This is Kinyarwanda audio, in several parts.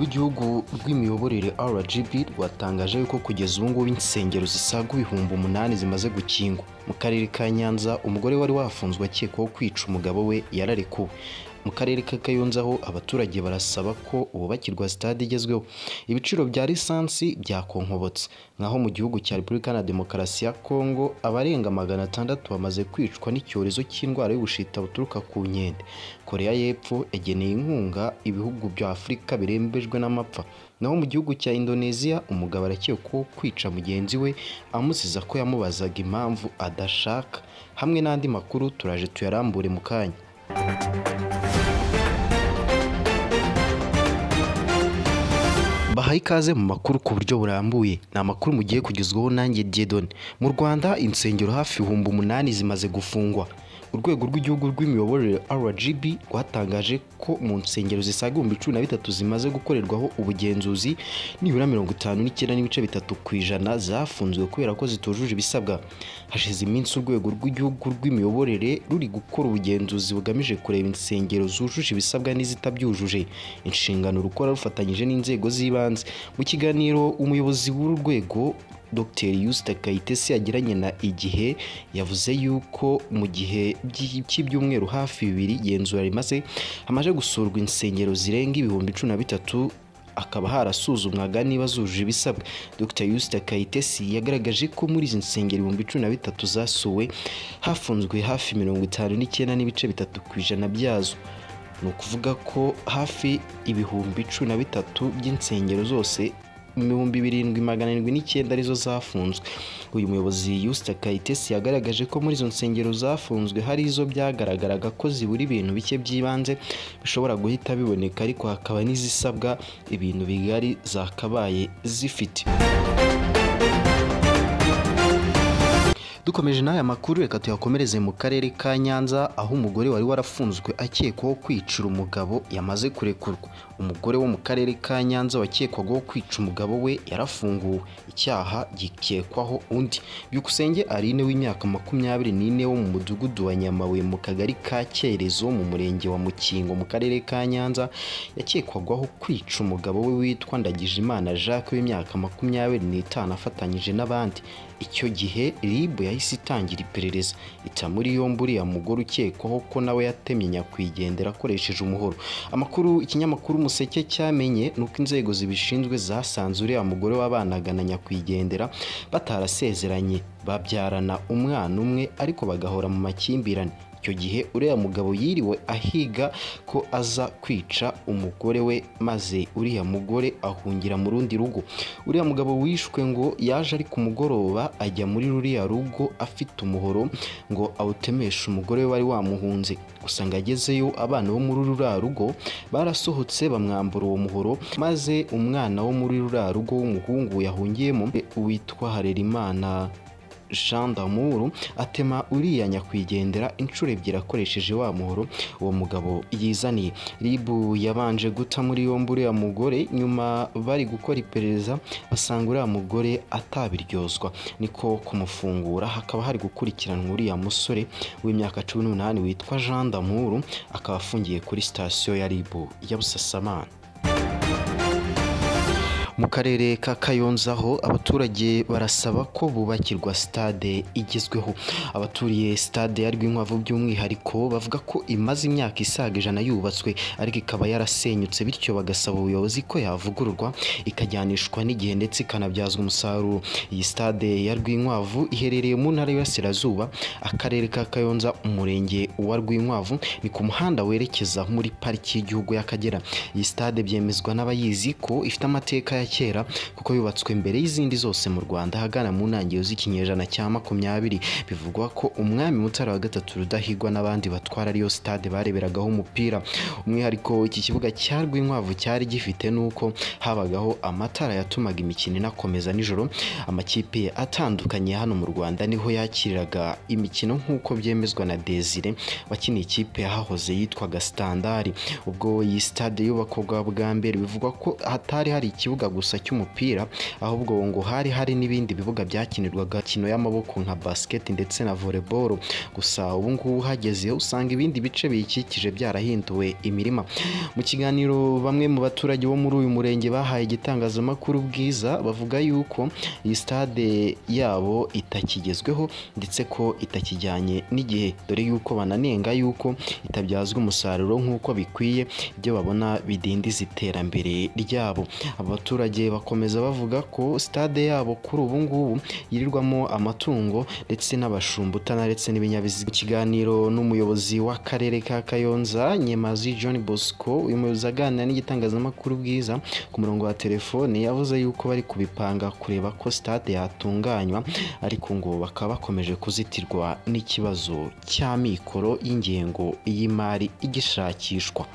rw'igihugu rw'imiyoborere RGB rwatangaje ko kugeza ubu ngubu insengero zisaga 8,000 zimaze gukingwa. Mu karere ka Nyanza umugore wari wafunzwe akekwaho kwica umugabo we yararekuwe. Mu karere ka Kayonza ho abaturage barasaba ko ububakirwa stade igezweho. Ibiciro bya lisansi byakonkobotse. Naho mu gihugu cya Repubulika na Demokarasi ya Kongo abarenga 600 bamaze kwicwa n'icyorezo cy'indwara y'ubushita buturuka ku nkende. Korea y'Epfo egeneye inkunga ibihugu bya Afurika birembejwe n'amapfa. Naho mu gihugu cya Indonesia umugabo arakekwaho kwica mugenzi we amusiza ko yamubazaga impamvu adashaka. Hamwe n'andi makuru turaje tuyarambure mu kanya. Bahaye ikaze mu makuru ku buryo burambuye. Ni amakuru mugiye kugezwaho nanjye Diedone. Mu Rwanda insengero hafi 8,000 zimaze gufungwa. Urwego rw'igihugu rw'imiyoborere RGB rwatangaje ko mu nsengero zisaga 13 zimaze gukorerwaho ubugenzuzi nibura 59.3% zafunzwe kubera ko zitujuje ibisabwa. Hashize iminsi urwego rw'igihugu rw'imiyoborere ruri gukora ubugenzuzi bugamije kureba insengero zujuje ibisabwa n'izitabyujuje. Inshingano rukora rufatanyije n'inzego z'ibanze. Mu kiganiro umuyobozi w'uru rwego Dr. Yusta Kayitesi yagiranye na Igihe yavuze yuko mu gihe cy'ibyumweru hafi 2 genzura rimaze hamaje gusurwa insengero zirenga 13,000 akaba harasuzumwaga niba zujuje ibisabwa. Dr. Yusta Kayitesi yagaragaje ko muri izi nsengero 13,000 zasuwe hafunzwe hafi 59.3% byazo. Ni ukuvuga ko hafi 13,000 by'insengero zose 2,709 arizo zafunzwe. Uyu muyobozi Yusta Kayitesi yagaragaje ko muri izo nsengero zafunzwe hari izo byagaragaraga ko zibura ibintu bike by'ibanze bishobora guhita biboneka, ariko hakaba n'izisabwa ibintu bigari zakabaye zifite. Dukomeje n'aya makuru reka tuyakomereze mu karere ka Nyanza aho umugore wari warafunzwe akekwaho kwicira umugabo yamaze kurekurwa. Umugore wo mu karere ka Nyanza wakekwagaho kwica umugabo we yarafunguwe. Icyaha gikekwaho undi Byukusenge Aline w'imyaka 24 wo mu mudugudu wa Nyamabuye mu kagari ka Cyerezo mu murenge wa Mukingo mu karere ka Nyanza yakekwagaho kwica umugabo we witwa Ndagijimana Jacques w'imyaka 25 afatanyije n'abandi. Icyo gihe RIB yahise itangira iperereza ita muri yombi uriya mugore ukekwaho ko nawe yatemye nyakwigendera akoresheje umuhoro. Amakuru ikinyamakuru Umuseke cyamenye nuko inzego zibishinzwe zasanze uriya mugore wabanaga na nyakwigendera batarasezeranye, babyarana umwana umwe ariko bagahora mu makimbirane. Icyo gihe uriya mugabo yiriwe ahiga ko aza kwica umugore we maze uriya mugore ahungira mu rundi rugo. Uriya mugabo wishwe ngo yaje ari ku mugoroba ajya muri ruriya rugo afite umuhoro ngo awutemeshe umugore we wari wamuhunze. Gusa ngo agezeyo abana bo muri ruriya rugo barasohotse bamwambura uwo muhoro, maze umwana wo muri ruriya rugo w'umuhungu yahungiyemo witwa Harerimana Jean d'Amour atema uriya nyakwigendera inshuro 2 akoresheje wa muhoro uwo mugabo yizaniye. RIB yabanje guta muri yombi uriya mugore, nyuma bari gukora iperereza basanga uriya mugore atabiryozwa, niko kumufungura. Hakaba hari gukurikiranwa uriya musore w'imyaka 18 witwa Jean d'Amour akaba afungiye kuri station ya RIB ya Busasamana. Mu karere ka Kayonza ho abaturage barasaba ko bubakirwa stade igezweho. Abaturiye stade ya Rwinkwavu by'umwihariko bavuga ko imaze imyaka isaga 100 yubatswe ariko ikaba yarasenyutse, bityo bagasaba ubuyobozi ko yavugururwa ikajyanishwa n'igihe ndetse ikanabyazwa umusaruro. Iyi stade ya Rwinkwavu iherereye mu ntara y'Iburasirazuba, akarere ka Kayonza, umurenge wa Rwinkwavu, ni ku muhanda werekeza muri pariki y'igihugu y'Akagera. Iyi stade byemezwa n'abayizi ko ifite amateka kera kuko yubatswe mbere y'izindi zose mu Rwanda hagana mu ntangiriro z'ikinyejana cya 20. Bivugwa ko umwami Mutara wa gatatu Rudahigwa n'abandi batwara ariyo stade bareberagaho umupira. Umwihariko iki kibuga cya Rwinkwavu cyari gifite nuko habagaho amatara yatumaga imikino inakomeza nijoro. Amakipe atandukanye hano mu Rwanda niho yakiriraga imikino nk'uko byemezwa na Desire wakiniye ikipe yahoze yitwaga Standard. Ubwo iyi stade yubakwaga bwa mbere bivugwa ko hatari hari ikibuga gusa cy'umupira, ahubwo ngo hari n'ibindi bibuga byakinirwaga kino y'amaboko nka basket ndetse na volleyball. Gusa ubu ngubu hageze usanga ibindi bice biyikikije byarahinduwe imirima. Mu kiganiro bamwe mu baturage bo muri uyu murenge bahaye igitangazamakuru Bwiza bavuga yuko iyi stade yabo itakigezweho ndetse ko itakijyanye n'igihe, dore yuko bananenga yuko itabyazwa umusaruro nk'uko bikwiye, ibyo babona bidindiza iterambere ryabo. Abaturage bakomeza bavuga ko stade yabo kuri ubu ngubu yirirwamo amatungo ndetse n'abashumbuta ndetse n'ibinyabiziga. Mu kiganiro n'umuyobozi w'akarere ka Kayonza Nyemazi John Bosco, uyu muyobozi aganira n'igitangazamakuru Bwiza ku murongo wa telefone yavuze yuko bari kubipanga kureba ko stade yatunganywa, ariko ngo bakaba bakomeje kuzitirwa n'ikibazo cy'amikoro y'ingengo y'imari igishakishwa.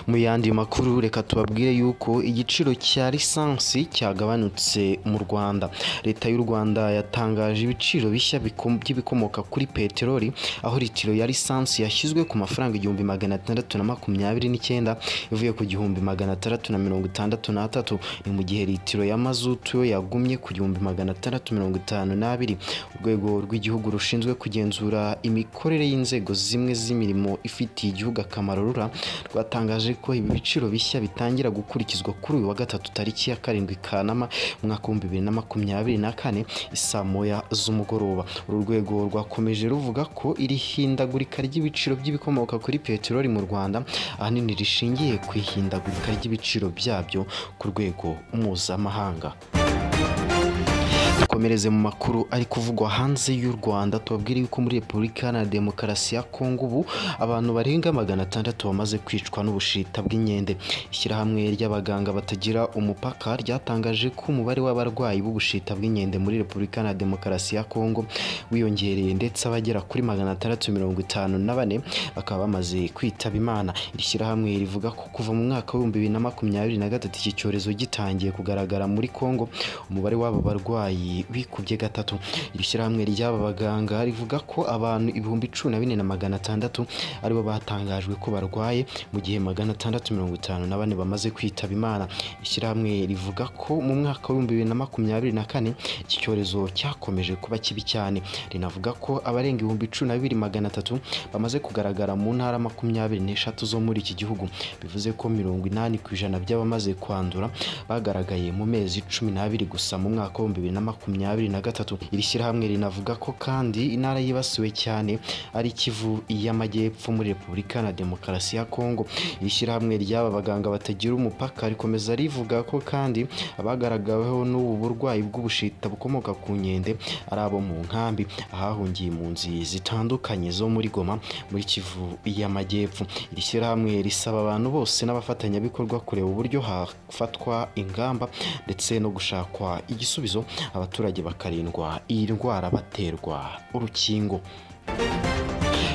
Mu yandi makuru reka tubabwire yuko igiciro cya lisansi cyagabanutse mu Rwanda. Leta y'u Rwanda yatangaje ibiciro bishya by'ibikomoka kuri peteroli, aho litiro ya lisansi yashyizwe ku mafaranga 629 ivuye ku 663. Ni mu gihe litiro ya mazutu yagumye ku 652. Urwego rw'igihugu rushinzwe kugenzura imikorere y'inzego zimwe z'imirimo ifitiye igihugu akamaro RURA rwatangaje ko ibi biciro bishya bitangira gukurikizwa kuri uyu wa gatatu tariki ya 7 Kanama umwaka wa 2024 isaa moya z'umugoroba. Uru rwego rwakomeje ruvuga ko iri hindagurika ry'ibiciro by'ibikomoka kuri peteroli mu Rwanda ahanini rishingiye ku ihindagurika ry'ibiciro byabyo ku rwego mpuzamahanga. Dukomereze mu makuru ari kuvugwa hanze y'u Rwanda, tubabwire yuko muri Repubulika Iharanira Demokarasi ya Kongo ubu abantu barenga 600 bamaze kwicwa n'ubushita bw'inkende. Ishyirahamwe ry'abaganga batagira umupaka ryatangaje ko umubare w'abarwayi b'ubushita bw'inkende muri Repubulika Iharanira Demokarasi ya Kongo wiyongereye ndetse abagera kuri 654 bakaba bamaze kwitaba Imana. Iri shyirahamwe rivuga ko kuva mu mwaka wa 2023 iki cyorezo gitangiye kugaragara muri Kongo, umubare w'aba barwayi bikubye gatatu. Iri shyirahamwe ry'aba baganga rivuga ko abantu 14,600 aribo batangajwe ko barwaye, mu gihe 654 bamaze kwitaba Imana. Ishyirahamwe rivuga ko mu mwaka wa 2024 iki cyorezo cyakomeje kuba kibi cyane. Rinavuga ko abarenga 12,300 bamaze kugaragara mu ntara 23 zo muri iki gihugu, bivuze ko 80% by'abamaze kwandura bagaragaye mu mezi 12 gusa mu mwaka wa 2023. Iri shyirahamwe rinavuga ko kandi intara yibasiwe cyane ari Kivu y'Amajyepfo muri Repubulika Iharanira Demokarasi ya Kongo. Iri shyirahamwe ry'aba baganga batagira umupaka rikomeza rivuga ko kandi abagaragaweho n'ubu burwayi bw'ubushita bukomoka ku nkende ari abo mu nkambi ahahungiye impunzi zitandukanye zo muri Goma muri Kivu y'Amajyepfo. Iri shyirahamwe risaba abantu bose n'abafatanyabikorwa kureba uburyo hafatwa ingamba ndetse no gushakwa igisubizo abaturage bakarindwa iyi ndwara baterwa urukingo.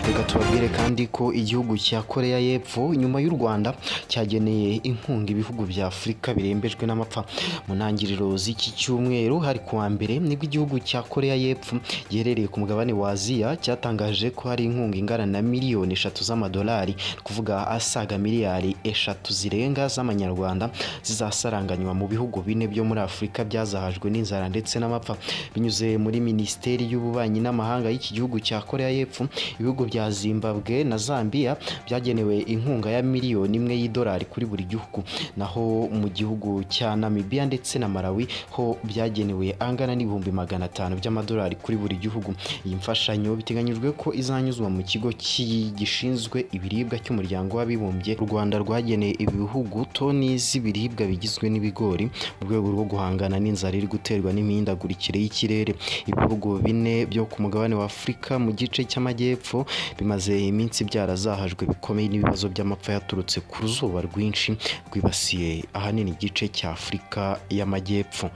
Reka tubabwire kandi ko igihugu cya Korea y'Epfo nyuma y'u Rwanda cyageneye inkunga ibihugu bya Afurika birembejwe n'amapfa. Mu ntangiriro z'iki cyumweru hari kuwa mbere nibwo igihugu cya Korea y'Epfo giherereye ku mugabane wa Aziya cyatangaje ko hari inkunga ingana na miliyoni 3 z'amadolari, kuvuga asaga miliyari 3 zirenga z'amanyarwanda zizasaranganywa mu bihugu 4 byo muri Afurika byazahajwe n'inzara ndetse n'amapfa. Binyuze muri Minisiteri y'Ububanyi n'Amahanga y'iki gihugu cya Korea y'Epfo, ibihugu bya Zimbabwe na Zambia byagenewe inkunga ya miliyoni 1 y'idolari kuri buri gihugu, naho mu gihugu cya Namibia ndetse na Malawi ho byagenewe angana n'ibihumbi 500 by'amadolari kuri buri gihugu. Iyi mfashanyo biteganyijwe ko izanyuzwa mu kigo gishinzwe ibiribwa cy'umuryango w'abibumbye. U Rwanda rwageneye ibihugu toni z'ibiribwa bigizwe n'ibigori mu rwego rwo guhangana n'inzara iri guterwa n'imihindagurikire y'ikirere. Ibihugu 4 byo ku mugabane wa Afurika mu gice cy'amajyepfo bimaze iminsi byarazahajwe bikomeye n'ibibazo by'amapfa yaturutse ku zuba rwinshi rwibasiye ahanini igice cya Afurika y'Amajyepfo.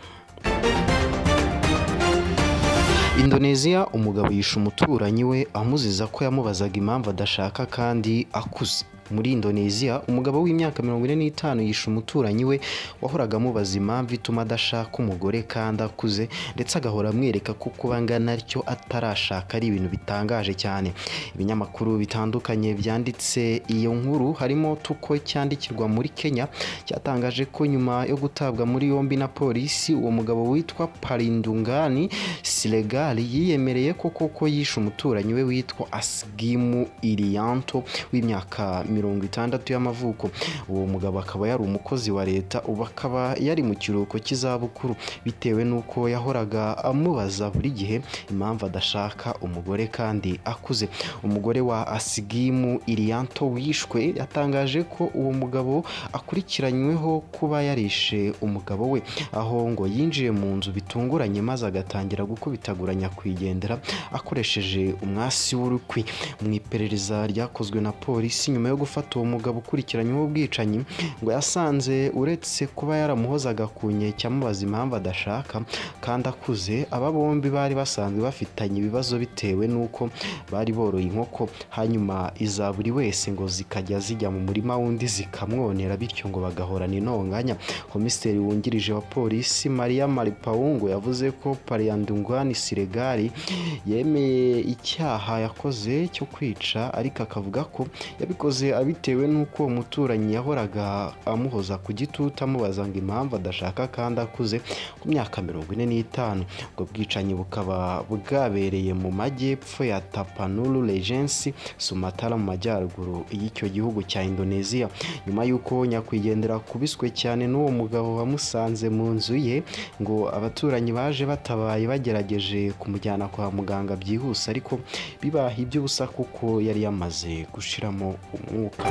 Indonesia, umugabo yishe umuturanyi we amuziza ko yamubazaga impamvu adashaka kandi akuze. muri Indonesia umugabo w'imyaka 45 yishe umuturanyi we wahoraga amubaza impamvu ituma adashaka umugore kandi akuze ndetse agahora amwereka ko kuba angana atyo atarashaka ari ibintu bitangaje cyane. Ibinyamakuru bitandukanye byanditse iyo nkuru harimo Tuko cyandikirwa muri Kenya cyatangaje ko nyuma yo gutabwa muri yombi na polisi uwo mugabo witwa Parindungani Siregar yiyemereye ko koko yishe umuturanyi we witwa Asgimu Irianto w'imyaka 60 y'amavuko. Uwo mugabo akaba yari umukozi wa leta ubu akaba yari mu kiruhuko cy'izabukuru bitewe nuko yahoraga amubaza buri gihe impamvu adashaka umugore kandi akuze. Umugore wa Asgimu Irianto wishwe yatangaje ko uwo mugabo akurikiranyweho kuba yarishe umugabo we aho ngo yinjiye mu nzu bitunguranye maze agatangira gukubitaguranya kwigendera akoresheje umwasi w'urukwi. Mu iperereza ryakozwe na polisi nyuma yo gufata uwo mugabo ukurikiranyweho ubwicanyi ngo yasanze uretse kuba yaramuhozaga ku nkeke amubaza impamvu adashaka kandi akuze, aba bombi bari basanzwe bafitanye ibibazo bitewe nuko bari boroye inkoko hanyuma iza buri wese ngo zikajya zijya mu murima wundi zikamwonera bityo ngo bagahorana intonganya. Komiseri wungirije wa polisi Maria Maripaungo yavuze ko Parindungani Siregar yemeye icyaha yakoze cyo kwica ariko akavuga ko yabikoze abitewe nuko umuturanyi yahoraga amuhoza ku gitutu amubaza ngo impamvu adashaka kandi akuze ku myaka 45. Ubwo bwicanyi bukaba bwabereye mu majyepfo ya Tapanuli Regency Sumatra mu majyaruguru y'icyo gihugu cya Indonesia. Nyuma yuko nyakwigendera kubiswe cyane n'uwo mugabo wamusanze mu nzu ye ngo abaturanyi baje batabaye bagerageje kumujyana kwa muganga byihuse ariko bibaha iby'ubusa kuko yari yamaze gushiramo umwuka.